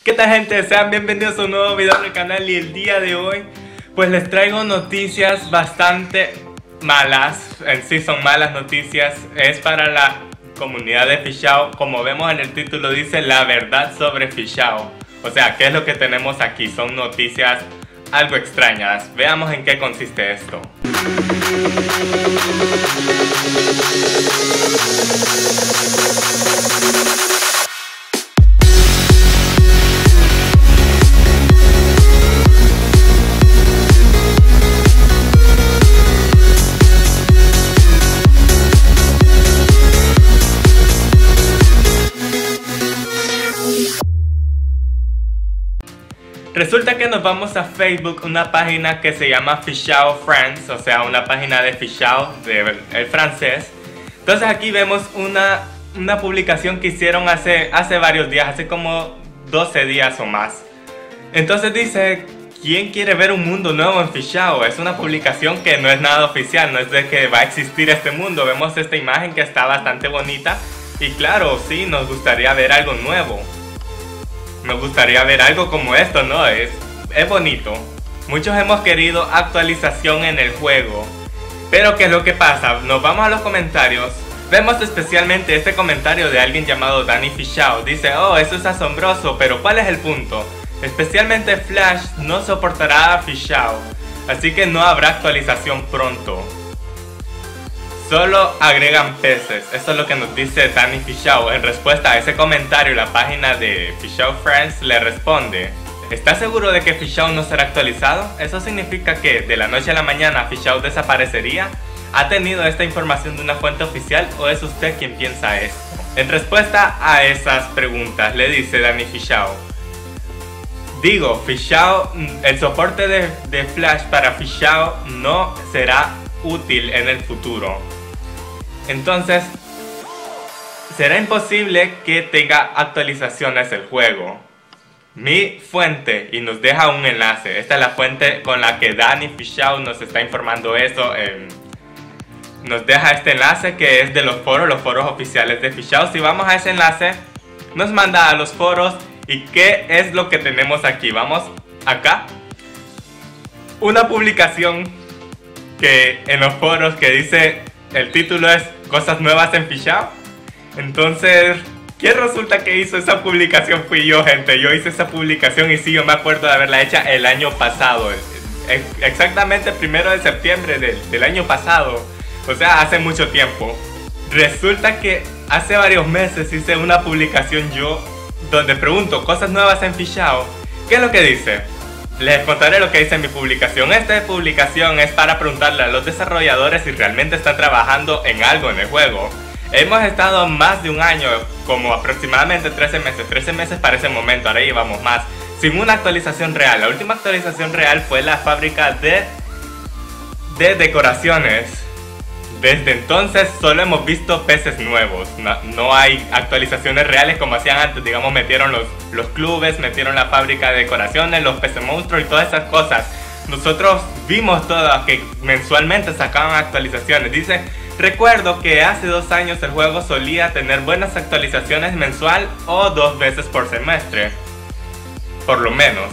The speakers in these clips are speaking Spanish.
¿Qué tal, gente? Sean bienvenidos a un nuevo video del canal y el día de hoy pues les traigo noticias bastante malas. En sí son malas noticias, es para la comunidad de Fishao. Como vemos en el título dice la verdad sobre Fishao. O sea, ¿qué es lo que tenemos aquí? Son noticias algo extrañas. Veamos en qué consiste esto. Resulta que nos vamos a Facebook, una página que se llama Fishao France, o sea, una página de Fishao, el francés. Entonces aquí vemos una publicación que hicieron hace varios días, hace como 12 días o más. Entonces dice, ¿quién quiere ver un mundo nuevo en Fishao? Es una publicación que no es nada oficial, no es de que va a existir este mundo. Vemos esta imagen que está bastante bonita y claro, sí, nos gustaría ver algo nuevo. Nos gustaría ver algo como esto, ¿no? Es bonito. Muchos hemos querido actualización en el juego. Pero ¿qué es lo que pasa? Nos vamos a los comentarios. Vemos especialmente este comentario de alguien llamado Danny Fishao. Dice, oh, eso es asombroso, pero ¿cuál es el punto? Especialmente Flash no soportará a Fishao, así que no habrá actualización pronto. Solo agregan peces. Esto es lo que nos dice Danny Fishao. En respuesta a ese comentario, la página de Fishao France le responde, ¿estás seguro de que Fishao no será actualizado? ¿Eso significa que de la noche a la mañana Fishao desaparecería? ¿Ha tenido esta información de una fuente oficial o es usted quien piensa esto? En respuesta a esas preguntas le dice Danny Fishao, digo, Fishao, el soporte de Flash para Fishao no será útil en el futuro. Entonces, será imposible que tenga actualizaciones el juego. Mi fuente, y nos deja un enlace. Esta es la fuente con la que Danny Fishao nos está informando eso. Nos deja este enlace que es de los foros oficiales de Fishao. Si vamos a ese enlace, nos manda a los foros. ¿Y qué es lo que tenemos aquí? Vamos acá. Una publicación que en los foros que dice, el título es Cosas nuevas en Fishao. Entonces, ¿quién resulta que hizo esa publicación? Fui yo, gente. Yo hice esa publicación y sí, yo me acuerdo de haberla hecha el año pasado. Exactamente el 1 de septiembre del año pasado. O sea, hace mucho tiempo. Resulta que hace varios meses hice una publicación yo donde pregunto cosas nuevas en Fishao. ¿Qué es lo que dice? Les contaré lo que dice en mi publicación. Esta publicación es para preguntarle a los desarrolladores si realmente están trabajando en algo en el juego. Hemos estado más de un año, como aproximadamente 13 meses. 13 meses para ese momento, ahora llevamos más, sin una actualización real. La última actualización real fue la fábrica de decoraciones. Desde entonces solo hemos visto peces nuevos, no hay actualizaciones reales como hacían antes. Digamos, metieron los clubes, metieron la fábrica de decoraciones, los peces monstruos y todas esas cosas. Nosotros vimos todo, que mensualmente sacaban actualizaciones. Dice, recuerdo que hace 2 años el juego solía tener buenas actualizaciones mensual o 2 veces por semestre. Por lo menos.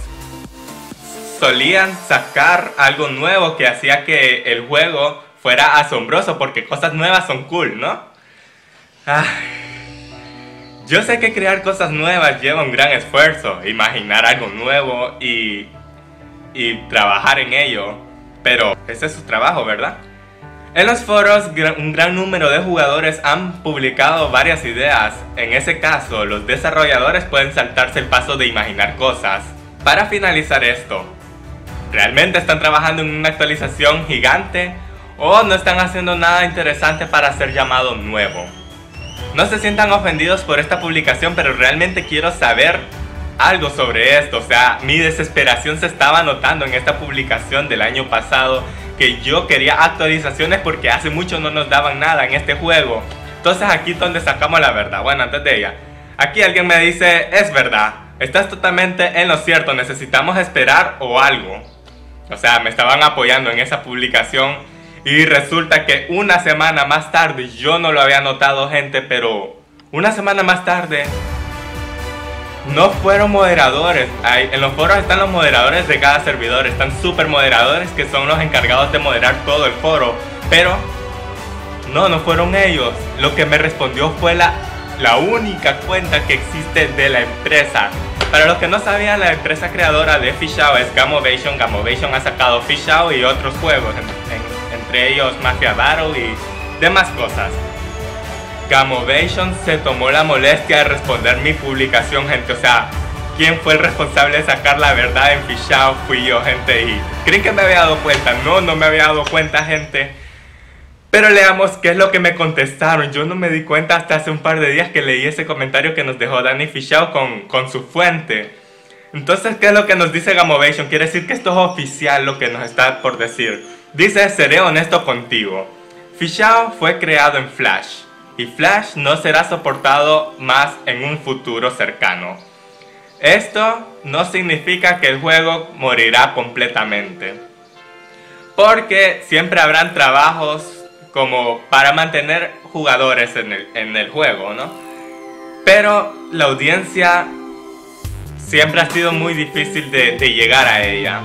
Solían sacar algo nuevo que hacía que el juego fuera asombroso, porque cosas nuevas son cool, ¿no? Yo sé que crear cosas nuevas lleva un gran esfuerzo, imaginar algo nuevo y trabajar en ello, pero ese es su trabajo, ¿verdad? En los foros, un gran número de jugadores han publicado varias ideas. En ese caso, los desarrolladores pueden saltarse el paso de imaginar cosas. Para finalizar esto, ¿realmente están trabajando en una actualización gigante? ¿O no están haciendo nada interesante para ser llamado nuevo? No se sientan ofendidos por esta publicación, pero realmente quiero saber algo sobre esto. O sea, mi desesperación se estaba notando en esta publicación del año pasado, que yo quería actualizaciones porque hace mucho no nos daban nada en este juego. Entonces aquí es donde sacamos la verdad. Bueno, antes de ella, aquí alguien me dice, es verdad, estás totalmente en lo cierto, necesitamos esperar o algo. O sea, me estaban apoyando en esa publicación. Y resulta que una semana más tarde, yo no lo había notado, gente, pero una semana más tarde no fueron moderadores. En los foros están los moderadores de cada servidor, están super moderadores que son los encargados de moderar todo el foro, pero no fueron ellos. Lo que me respondió fue la única cuenta que existe de la empresa. Para los que no sabían, la empresa creadora de Fishao es Gamovation. Gamovation ha sacado Fishao y otros juegos, entre ellos Mafia Battle y demás cosas. Gamovation se tomó la molestia de responder mi publicación, gente. O sea, ¿quién fue el responsable de sacar la verdad en Fishao? Fui yo, gente. ¿Y creen que me había dado cuenta? No me había dado cuenta, gente. Pero leamos qué es lo que me contestaron. Yo no me di cuenta hasta hace un par de días que leí ese comentario que nos dejó Danny Fishao con su fuente. Entonces, ¿qué es lo que nos dice Gamovation? Quiere decir que esto es oficial lo que nos está por decir. Dice: seré honesto contigo. Fishao fue creado en Flash. Y Flash no será soportado más en un futuro cercano. Esto no significa que el juego morirá completamente, porque siempre habrán trabajos como para mantener jugadores en el juego, ¿no? Pero la audiencia siempre ha sido muy difícil de llegar a ella.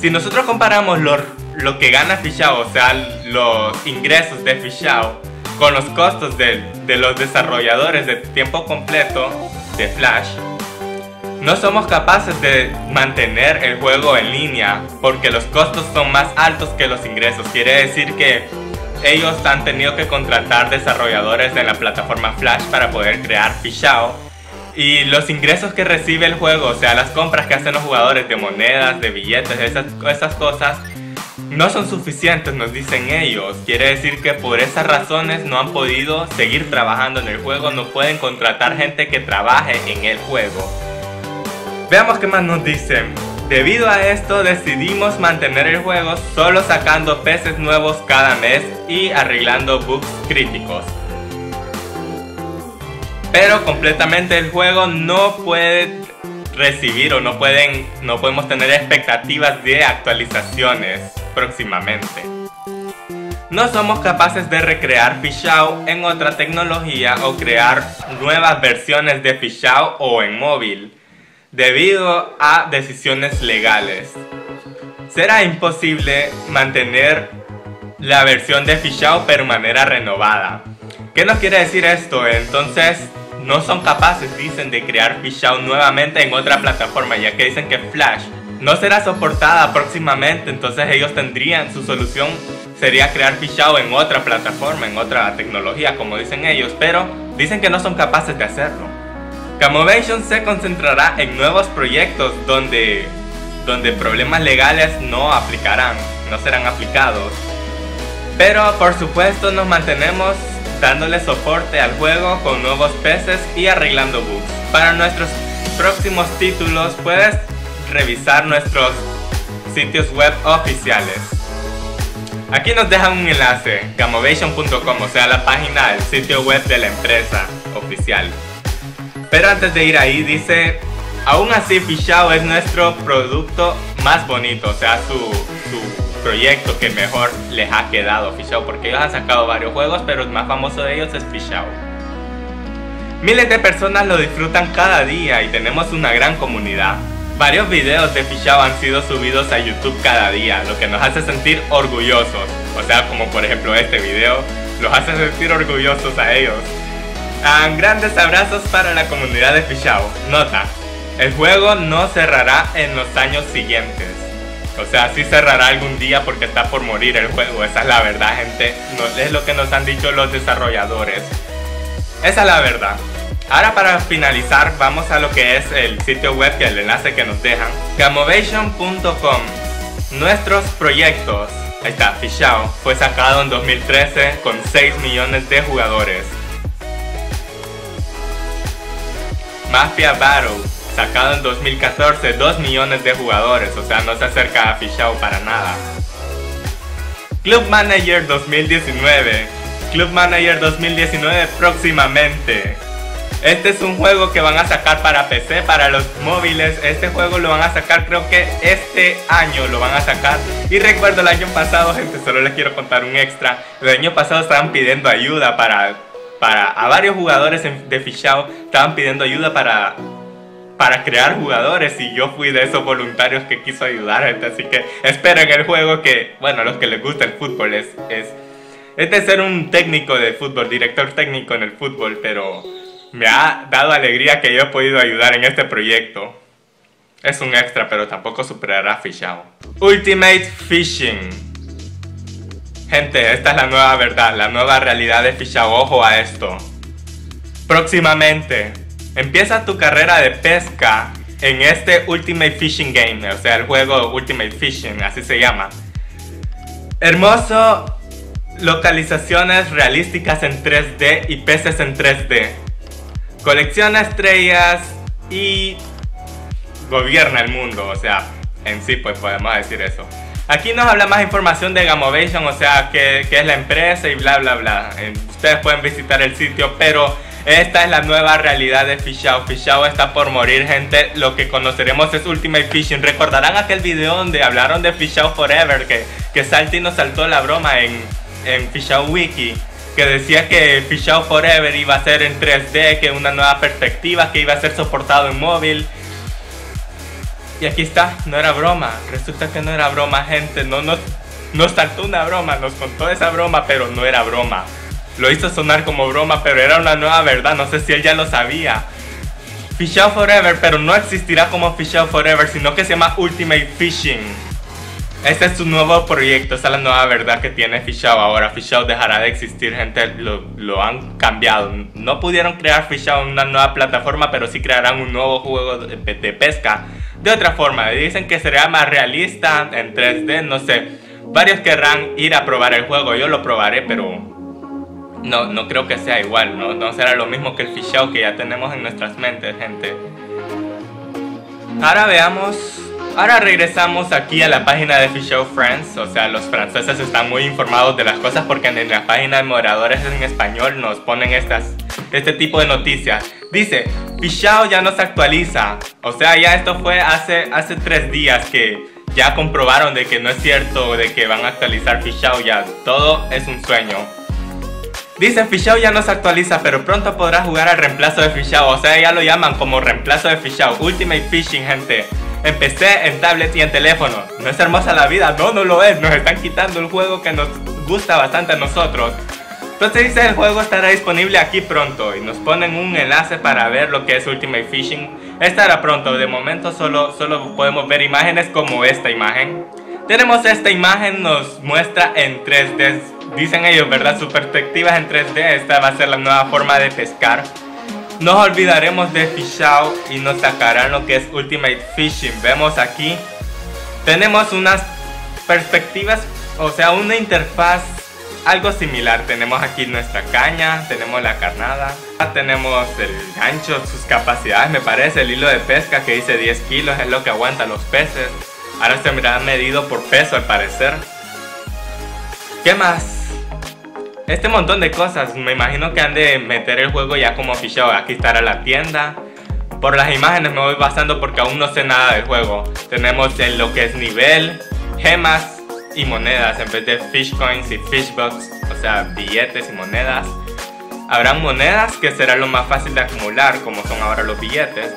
Si nosotros comparamos lo que gana Fishao, o sea, los ingresos de Fishao, con los costos de los desarrolladores de tiempo completo de Flash, no somos capaces de mantener el juego en línea porque los costos son más altos que los ingresos. Quiere decir que ellos han tenido que contratar desarrolladores en la plataforma Flash para poder crear Fishao, y los ingresos que recibe el juego, o sea, las compras que hacen los jugadores de monedas, de billetes, esas cosas, no son suficientes, nos dicen ellos. Quiere decir que por esas razones no han podido seguir trabajando en el juego, no pueden contratar gente que trabaje en el juego. Veamos qué más nos dicen. Debido a esto decidimos mantener el juego solo sacando peces nuevos cada mes y arreglando bugs críticos. Pero completamente el juego no puede recibir o no podemos tener expectativas de actualizaciones próximamente. No somos capaces de recrear Fishao en otra tecnología o crear nuevas versiones de Fishao o en móvil, debido a decisiones legales. Será imposible mantener la versión de Fishao pero de manera renovada. ¿Qué nos quiere decir esto? Entonces, no son capaces, dicen, de crear Fishao nuevamente en otra plataforma, ya que dicen que Flash no será soportada próximamente. Entonces ellos tendrían, su solución sería crear Fishao en otra plataforma, en otra tecnología, como dicen ellos, pero dicen que no son capaces de hacerlo. Gamovation se concentrará en nuevos proyectos donde problemas legales no aplicarán, no serán aplicados. Pero por supuesto nos mantenemos dándole soporte al juego con nuevos peces y arreglando bugs. Para nuestros próximos títulos puedes revisar nuestros sitios web oficiales. Aquí nos dejan un enlace, gamovation.com, o sea, la página del sitio web de la empresa oficial. Pero antes de ir ahí dice: aún así Fishao es nuestro producto más bonito, o sea, su proyecto que mejor les ha quedado Fishao, porque ellos han sacado varios juegos, pero el más famoso de ellos es Fishao. Miles de personas lo disfrutan cada día y tenemos una gran comunidad. Varios videos de Fishao han sido subidos a YouTube cada día, lo que nos hace sentir orgullosos. O sea, como por ejemplo este video, los hace sentir orgullosos a ellos. Grandes abrazos para la comunidad de Fishao. Nota: el juego no cerrará en los años siguientes. O sea, sí cerrará algún día porque está por morir el juego. Esa es la verdad, gente. No es lo que nos han dicho los desarrolladores. Esa es la verdad. Ahora, para finalizar, vamos a lo que es el sitio web y el enlace que nos dejan. Gamovation.com. Nuestros proyectos. Ahí está, Fishao. Fue sacado en 2013 con 6 millones de jugadores. Mafia Battle, sacado en 2014, 2 millones de jugadores, o sea, no se acerca a Fishao para nada. Club Manager 2019. Club Manager 2019 próximamente. Este es un juego que van a sacar para PC, para los móviles. Este juego lo van a sacar, creo que este año lo van a sacar. Y recuerdo el año pasado, gente, solo les quiero contar un extra. El año pasado estaban pidiendo ayuda a varios jugadores de Fishao estaban pidiendo ayuda para para crear jugadores y yo fui de esos voluntarios que quiso ayudar, gente. Así que esperen el juego que, bueno, a los que les gusta el fútbol es de ser un técnico de fútbol, director técnico en el fútbol, pero me ha dado alegría que yo he podido ayudar en este proyecto. Es un extra, pero tampoco superará Fishao. Ultimate Fishing. Gente, esta es la nueva verdad, la nueva realidad de Fishao. Ojo a esto. Próximamente, empieza tu carrera de pesca en este Ultimate Fishing Game, o sea, el juego Ultimate Fishing, así se llama. Hermoso, localizaciones realísticas en 3D y peces en 3D. Colecciona estrellas y gobierna el mundo, o sea, en sí pues podemos decir eso. Aquí nos habla más información de Gamovation, o sea, que es la empresa y bla bla bla. Ustedes pueden visitar el sitio, pero esta es la nueva realidad de Fishao. Fishao está por morir, gente. Lo que conoceremos es Ultimate Fishing. ¿Recordarán aquel video donde hablaron de Fishao Forever? Que Salty nos saltó la broma en Fishao Wiki, que decía que Fishao Forever iba a ser en 3D, que una nueva perspectiva, que iba a ser soportado en móvil. Y aquí está, no era broma. Resulta que no era broma, gente. Nos saltó una broma, nos contó esa broma, pero no era broma. Lo hizo sonar como broma, pero era una nueva verdad. No sé si él ya lo sabía. Fishao Forever, pero no existirá como Fishao Forever, sino que se llama Ultimate Fishing. Este es su nuevo proyecto, esa es la nueva verdad que tiene Fishao ahora. Fishao dejará de existir, gente, lo han cambiado. No pudieron crear Fishao en una nueva plataforma, pero sí crearán un nuevo juego de pesca de otra forma. Dicen que será más realista, en 3D, no sé. Varios querrán ir a probar el juego, yo lo probaré, pero no creo que sea igual, no será lo mismo que el Fishao que ya tenemos en nuestras mentes, gente. Ahora regresamos aquí a la página de Fishao France. O sea, los franceses están muy informados de las cosas porque en la página de moderadores en español nos ponen este tipo de noticias. Dice, Fishao ya no se actualiza. O sea, ya esto fue hace 3 días que ya comprobaron de que no es cierto, de que van a actualizar Fishao ya. Todo es un sueño. Dice, Fishao ya no se actualiza, pero pronto podrás jugar al reemplazo de Fishao. O sea, ya lo llaman como reemplazo de Fishao. Ultimate Fishing, gente. En PC, en tablet y en teléfono. ¿No es hermosa la vida? No lo es. Nos están quitando el juego que nos gusta bastante a nosotros. Entonces dice, el juego estará disponible aquí pronto. Y nos ponen un enlace para ver lo que es Ultimate Fishing. Estará pronto. De momento solo podemos ver imágenes como esta imagen. Tenemos esta imagen, nos muestra en 3D. Dicen ellos, ¿verdad? Su perspectiva es en 3D. Esta va a ser la nueva forma de pescar. Nos olvidaremos de Fishao y nos sacarán lo que es Ultimate Fishing. Vemos aquí, tenemos unas perspectivas, o sea, una interfaz algo similar. Tenemos aquí nuestra caña, tenemos la carnada, tenemos el gancho, sus capacidades, me parece, el hilo de pesca que dice 10 kilos es lo que aguanta los peces. Ahora se me han medido por peso al parecer. ¿Qué más? Este montón de cosas, me imagino que han de meter el juego ya como Fishao. Aquí estará la tienda. Por las imágenes me voy basando porque aún no sé nada del juego. Tenemos lo que es nivel, gemas y monedas en vez de fish coins y fish bucks, o sea, billetes y monedas. Habrán monedas que será lo más fácil de acumular, como son ahora los billetes.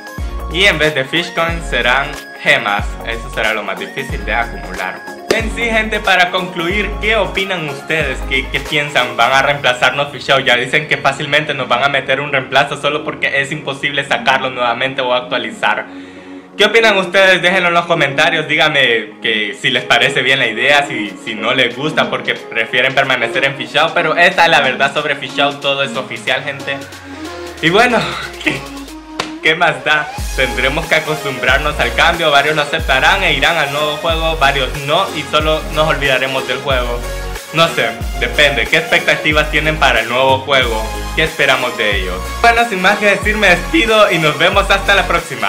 Y en vez de fish coins serán gemas, eso será lo más difícil de acumular. En sí, gente, para concluir, ¿qué opinan ustedes? ¿Qué piensan? ¿Van a reemplazarnos Fishao? Ya dicen que fácilmente nos van a meter un reemplazo solo porque es imposible sacarlo nuevamente o actualizar. ¿Qué opinan ustedes? Déjenlo en los comentarios, díganme que si les parece bien la idea, si no les gusta porque prefieren permanecer en Fishao. Pero esta es la verdad sobre Fishao, todo es oficial, gente. Y bueno, ¿qué más da? Tendremos que acostumbrarnos al cambio, varios lo aceptarán e irán al nuevo juego, varios no y solo nos olvidaremos del juego. No sé, depende, ¿qué expectativas tienen para el nuevo juego? ¿Qué esperamos de ellos? Bueno, sin más que decir me despido y nos vemos hasta la próxima.